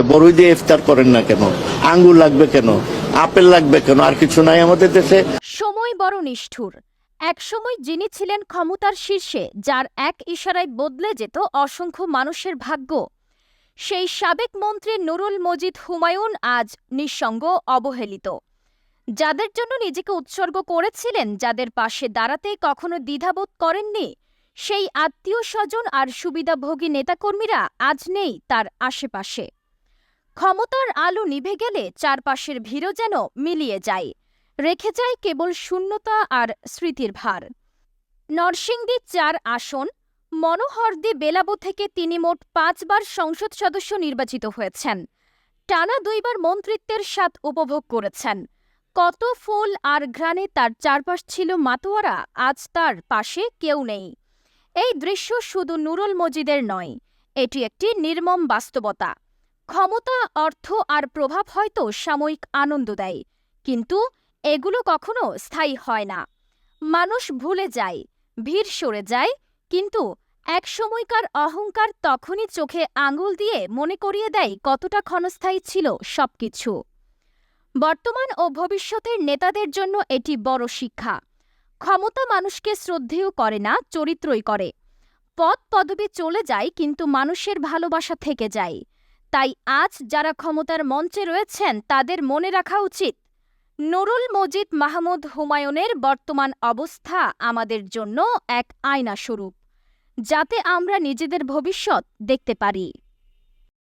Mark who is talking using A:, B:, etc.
A: বড়ই দিয়ে ইফতার করেন না কেন? আঙ্গুর লাগবে কেন? আপেল লাগবে কেন? আর কিছু নাই আমাদের দেশে।
B: সময় বড় নিষ্ঠুর। একসময় যিনি ছিলেন ক্ষমতার শীর্ষে, যার এক ইশারায় বদলে যেত অসংখ্য মানুষের ভাগ্য, সেই সাবেক মন্ত্রী নুরুল মজিদ হুমায়ুন আজ নিঃসঙ্গ, অবহেলিত। যাদের জন্য নিজেকে উৎসর্গ করেছিলেন, যাদের পাশে দাঁড়াতে কখনো দ্বিধাবোধ করেননি, সেই আত্মীয় স্বজন আর সুবিধাভোগী নেতাকর্মীরা আজ নেই তার আশেপাশে। ক্ষমতার আলো নিভে গেলে চারপাশের ভিড়ও যেন মিলিয়ে যায়, রেখে যায় কেবল শূন্যতা আর স্মৃতির ভার। নরসিংদী ৪ আসন, মনোহরদী বেলাবো থেকে তিনি মোট ৫ বার সংসদ সদস্য নির্বাচিত হয়েছেন। টানা ২ বার মন্ত্রিত্বের স্বাদ উপভোগ করেছেন। কত ফুল আর ঘ্রাণে তার চারপাশ ছিল মাতোয়ারা, আজ তার পাশে কেউ নেই। এই দৃশ্য শুধু নুরুল মজিদের নয়, এটি একটি নির্মম বাস্তবতা। ক্ষমতা, অর্থ আর প্রভাব হয়তো সাময়িক আনন্দ দেয়, কিন্তু এগুলো কখনো স্থায়ী হয় না। মানুষ ভুলে যায়, ভিড় সরে যায়, কিন্তু একসময়কার অহংকার তখনই চোখে আঙুল দিয়ে মনে করিয়ে দেয় কতটা ক্ষণস্থায়ী ছিল সবকিছু। বর্তমান ও ভবিষ্যতের নেতাদের জন্য এটি বড় শিক্ষা। ক্ষমতা মানুষকে শ্রদ্ধেয় করে না, চরিত্রই করে। পদ পদবি চলে যায়, কিন্তু মানুষের ভালোবাসা থেকে যায়। তাই আজ যারা ক্ষমতার মঞ্চে রয়েছেন, তাদের মনে রাখা উচিত, নুরুল মজিদ মাহমুদ হুমায়ুনের বর্তমান অবস্থা আমাদের জন্য এক আয়না স্বরূপ, যাতে আমরা নিজেদের ভবিষ্যৎ দেখতে পারি।